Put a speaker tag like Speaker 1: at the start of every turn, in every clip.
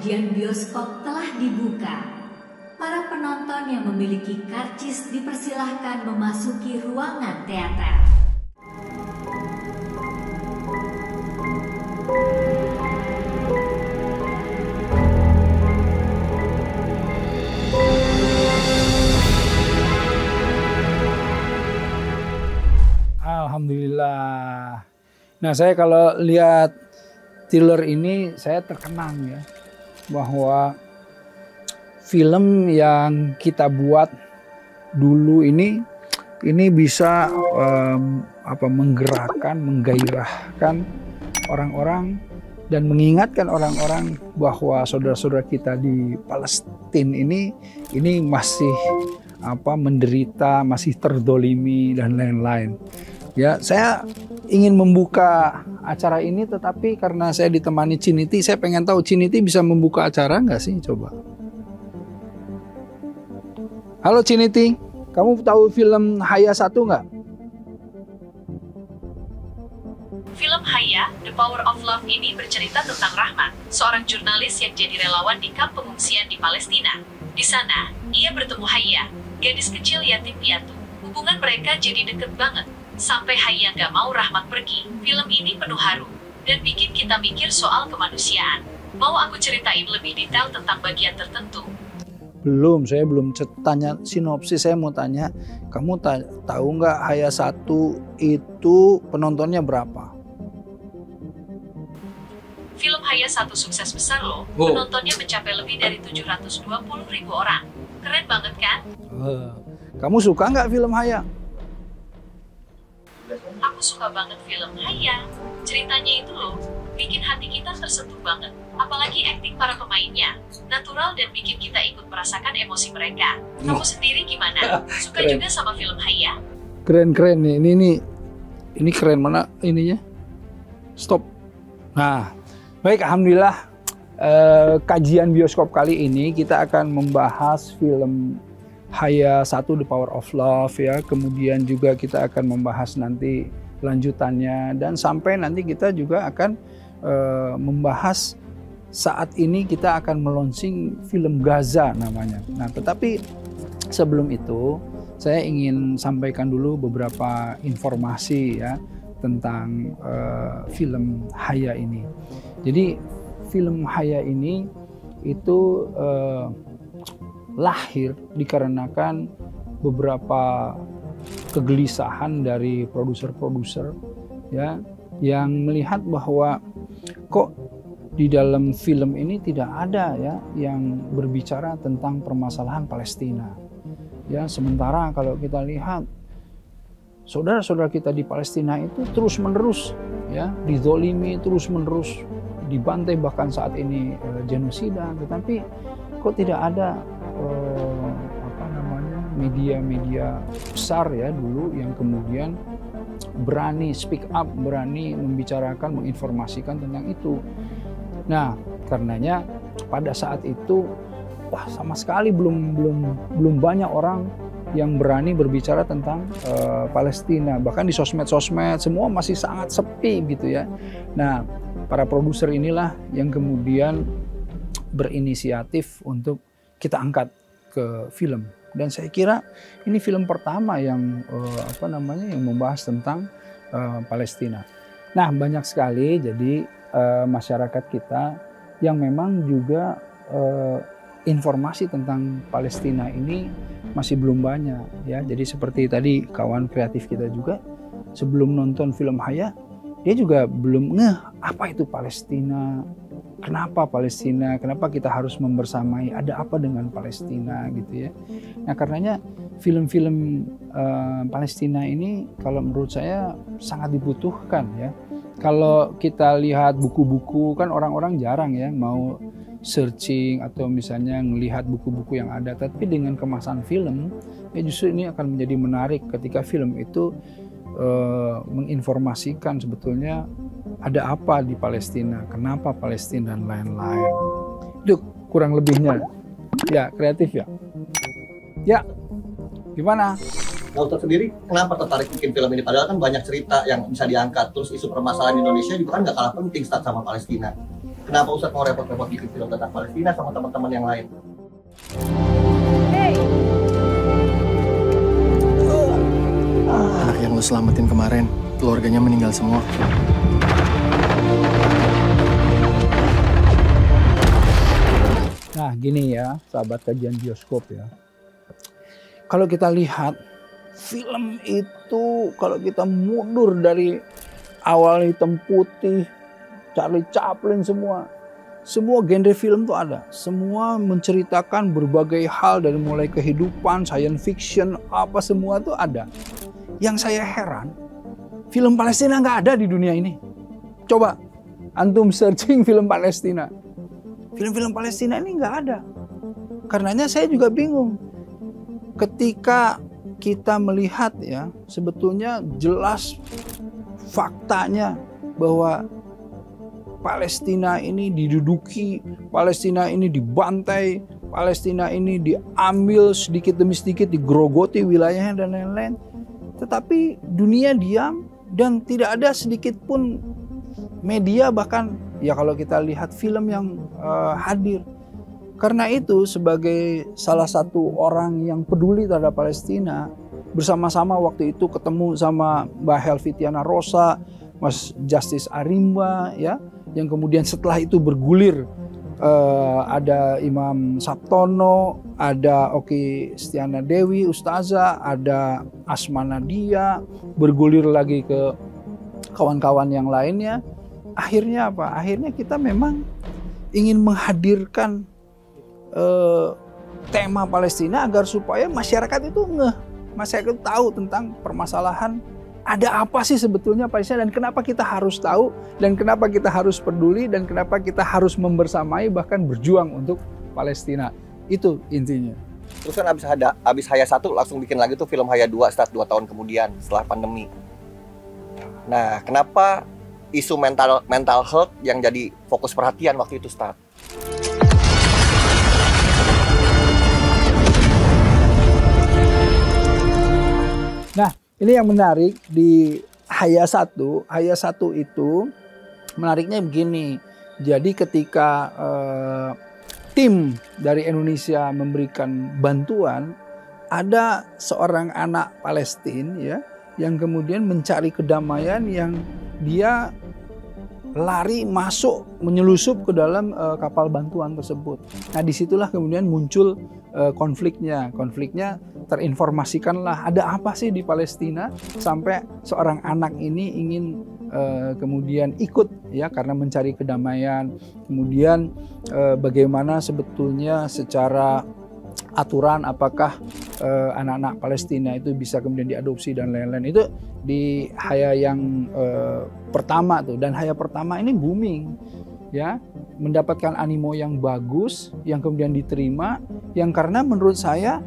Speaker 1: kajian bioskop telah dibuka. Para penonton yang memiliki karcis dipersilahkan memasuki ruangan teater.
Speaker 2: Alhamdulillah. Nah, saya kalau lihat trailer ini saya terkenang ya bahwa film yang kita buat dulu ini bisa menggerakkan, menggairahkan orang-orang dan mengingatkan orang-orang bahwa saudara-saudara kita di Palestina ini masih menderita, masih terdolimi dan lain-lain. Ya, saya ingin membuka acara ini, tetapi karena saya ditemani Ciniti, saya pengen tahu Ciniti bisa membuka acara nggak sih? Coba. Halo Ciniti, kamu tahu film Haya 1 nggak?
Speaker 3: Film Haya, The Power of Love ini bercerita tentang Rahmat, seorang jurnalis yang jadi relawan di kamp pengungsian di Palestina. Di sana, ia bertemu Haya, gadis kecil yatim piatu. Hubungan mereka jadi deket banget. Sampai Haya gak mau Rahmat pergi. Film ini penuh haru dan bikin kita mikir soal kemanusiaan. Mau aku ceritain lebih detail tentang bagian tertentu?
Speaker 2: Belum, saya belum tanya sinopsis. Saya mau tanya, kamu tahu nggak Haya 1 itu penontonnya berapa?
Speaker 3: Film Haya 1 sukses besar loh. Penontonnya mencapai lebih dari 720.000 orang. Keren banget kan?
Speaker 2: Kamu suka nggak film Haya?
Speaker 3: Aku suka banget film Haya. Ceritanya itu loh, bikin hati kita tersentuh banget. Apalagi akting para pemainnya, natural dan bikin kita ikut merasakan emosi mereka. Kamu sendiri gimana? Suka
Speaker 2: Keren.
Speaker 3: juga sama film Haya?
Speaker 2: Keren nih, ini keren mana ininya? Stop. Nah, baik, alhamdulillah. Kajian bioskop kali ini kita akan membahas film Haya 1 The Power of Love ya. Kemudian juga kita akan membahas nanti lanjutannya dan sampai nanti kita juga akan membahas saat ini kita akan melunching film Gaza namanya. Nah, tetapi sebelum itu saya ingin sampaikan dulu beberapa informasi ya tentang film Haya ini. Jadi film Haya ini itu lahir dikarenakan beberapa kegelisahan dari produser-produser ya yang melihat bahwa kok di dalam film ini tidak ada ya yang berbicara tentang permasalahan Palestina. Ya, sementara kalau kita lihat saudara-saudara kita di Palestina itu terus-menerus ya dizolimi, terus-menerus dibantai, bahkan saat ini genosida, tetapi kok tidak ada media-media besar ya dulu yang kemudian berani speak up, berani membicarakan, menginformasikan tentang itu. Nah, karenanya pada saat itu sama sekali belum banyak orang yang berani berbicara tentang Palestina. Bahkan di sosmed semua masih sangat sepi gitu ya. Nah, para produser inilah yang kemudian berinisiatif untuk kita angkat ke film. Dan saya kira ini film pertama yang yang membahas tentang Palestina. Nah, banyak sekali jadi masyarakat kita yang memang juga informasi tentang Palestina ini masih belum banyak ya. Jadi seperti tadi kawan kreatif kita juga sebelum nonton film Haya, dia juga belum ngeh apa itu Palestina. Kenapa Palestina? Kenapa kita harus membersamai? Ada apa dengan Palestina gitu ya? Nah, karenanya film-film Palestina ini kalau menurut saya sangat dibutuhkan ya. Kalau kita lihat buku-buku kan orang-orang jarang ya mau searching atau misalnya melihat buku-buku yang ada. Tapi dengan kemasan film ya justru ini akan menjadi menarik ketika film itu menginformasikan sebetulnya ada apa di Palestina, kenapa Palestina dan lain-lain. Itu kurang lebihnya. Ya, kreatif ya. Ya, gimana?
Speaker 4: Dokter sendiri kenapa tertarik bikin film ini? Padahal kan banyak cerita yang bisa diangkat. Terus isu permasalahan Indonesia juga kan nggak kalah penting sama Palestina. Kenapa Ustadz mau repot-repot bikin film tentang Palestina sama teman-teman yang lain?
Speaker 5: Anak yang lo selamatin kemarin, keluarganya meninggal semua.
Speaker 2: Nah gini ya, sahabat kajian bioskop ya. Kalau kita lihat film itu, kalau kita mundur dari awal hitam putih, Charlie Chaplin semua genre film tuh ada. Semua menceritakan berbagai hal dari mulai kehidupan, science fiction, apa semua tuh ada. Yang saya heran, film Palestina nggak ada di dunia ini. Coba antum searching film Palestina. Film-film Palestina ini nggak ada. Karenanya saya juga bingung. Ketika kita melihat ya, sebetulnya jelas faktanya bahwa Palestina ini diduduki, Palestina ini dibantai, Palestina ini diambil sedikit demi sedikit, digerogoti wilayahnya dan lain-lain. Tetapi dunia diam dan tidak ada sedikit pun media, bahkan ya kalau kita lihat film yang hadir. Karena itu sebagai salah satu orang yang peduli terhadap Palestina, bersama-sama waktu itu ketemu sama Mbak Helvitiana Rosa, Mas Justice Arimba ya, yang kemudian setelah itu bergulir ada Imam Sabtono, ada Oki Stiana Dewi Ustazah, ada Asma Nadia, bergulir lagi ke kawan-kawan yang lainnya. Akhirnya apa? Akhirnya kita memang ingin menghadirkan tema Palestina agar supaya masyarakat itu masyarakat itu tahu tentang permasalahan ada apa sih sebetulnya Palestina dan kenapa kita harus tahu dan kenapa kita harus peduli dan kenapa kita harus membersamai bahkan berjuang untuk Palestina. Itu intinya.
Speaker 4: Terus kan abis Haya 1 langsung bikin lagi tuh film Haya 2 start 2 tahun kemudian setelah pandemi. Nah, kenapa isu mental health yang jadi fokus perhatian waktu itu start?
Speaker 2: Nah, ini yang menarik di Haya 1. Haya 1 itu menariknya begini. Jadi ketika tim dari Indonesia memberikan bantuan, ada seorang anak Palestina ya yang kemudian mencari kedamaian, yang dia lari masuk menyelusup ke dalam kapal bantuan tersebut. Nah disitulah kemudian muncul konfliknya terinformasikanlah ada apa sih di Palestina sampai seorang anak ini ingin kemudian ikut ya karena mencari kedamaian. Kemudian bagaimana sebetulnya secara aturan apakah anak-anak Palestina itu bisa kemudian diadopsi dan lain-lain. Itu di Haya yang pertama tuh, dan Haya pertama ini booming ya, mendapatkan animo yang bagus, yang kemudian diterima, yang karena menurut saya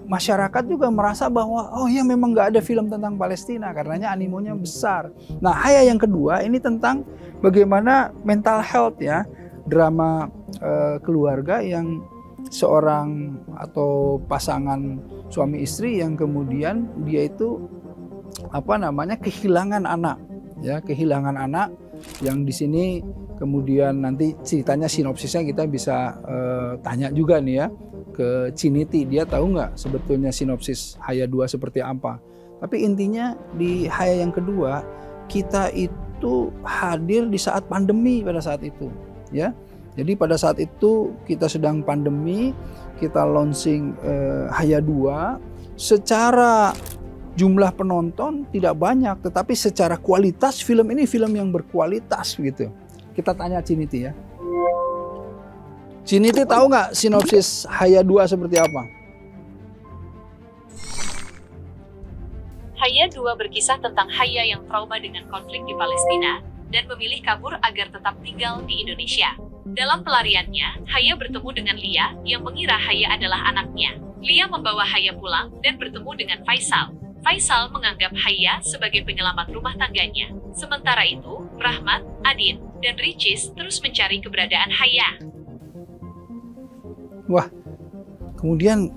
Speaker 2: masyarakat juga merasa bahwa oh ya memang nggak ada film tentang Palestina, karenanya animonya besar. Nah Haya yang kedua ini tentang bagaimana mental health ya, drama keluarga yang seorang atau pasangan suami istri yang kemudian dia itu kehilangan anak ya, kehilangan anak yang di sini kemudian nanti ceritanya sinopsisnya kita bisa tanya juga nih ya ke Ciniti, dia tahu nggak sebetulnya sinopsis Haya 2 seperti apa. Tapi intinya di Haya yang kedua kita itu hadir di saat pandemi pada saat itu ya. Jadi pada saat itu kita sedang pandemi, kita launching Haya 2. Secara jumlah penonton tidak banyak, tetapi secara kualitas film ini film yang berkualitas gitu. Kita tanya Ciniti ya. Ciniti tahu nggak sinopsis Haya 2 seperti apa?
Speaker 3: Haya 2 berkisah tentang Haya yang trauma dengan konflik di Palestina dan memilih kabur agar tetap tinggal di Indonesia. Dalam pelariannya, Haya bertemu dengan Lia yang mengira Haya adalah anaknya. Lia membawa Haya pulang dan bertemu dengan Faisal. Faisal menganggap Haya sebagai penyelamat rumah tangganya. Sementara itu, Rahmat, Adin, dan Ricis terus mencari keberadaan Haya.
Speaker 2: Wah, kemudian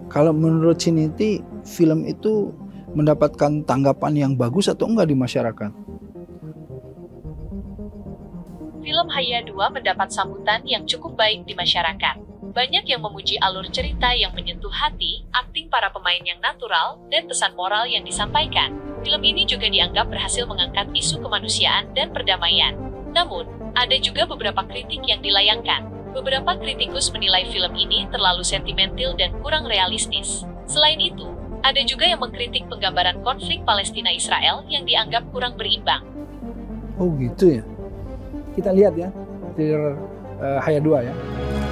Speaker 2: kalau menurut Ciniti, film itu mendapatkan tanggapan yang bagus atau enggak di masyarakat?
Speaker 3: film Haya 2 mendapat sambutan yang cukup baik di masyarakat. Banyak yang memuji alur cerita yang menyentuh hati, akting para pemain yang natural, dan pesan moral yang disampaikan. Film ini juga dianggap berhasil mengangkat isu kemanusiaan dan perdamaian. Namun, ada juga beberapa kritik yang dilayangkan. Beberapa kritikus menilai film ini terlalu sentimental dan kurang realistis. Selain itu, ada juga yang mengkritik penggambaran konflik Palestina-Israel yang dianggap kurang berimbang.
Speaker 2: Oh gitu ya. Kita lihat ya, trailer Haya 2 ya.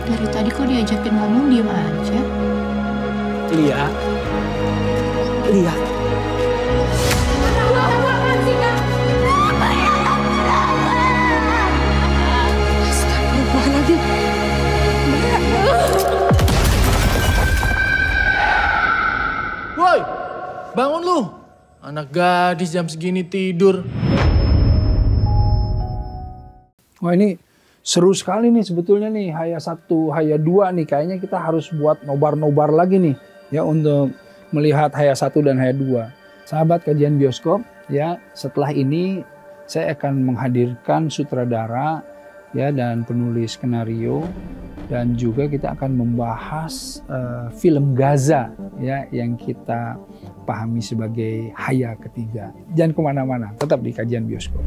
Speaker 6: Dari tadi kok diajakin ngomong diem aja.
Speaker 2: Lihat. Lihat.
Speaker 6: Astagfirullahaladzim.
Speaker 5: Woi, bangun lu. Anak gadis jam segini tidur.
Speaker 2: Wah ini seru sekali nih sebetulnya nih Haya 1, Haya 2 nih. Kayaknya kita harus buat nobar-nobar lagi nih ya untuk melihat Haya 1 dan Haya 2. Sahabat kajian bioskop ya, setelah ini saya akan menghadirkan sutradara ya dan penulis skenario, dan juga kita akan membahas film Gaza ya yang kita pahami sebagai Haya ketiga. Jangan kemana-mana, tetap di kajian bioskop.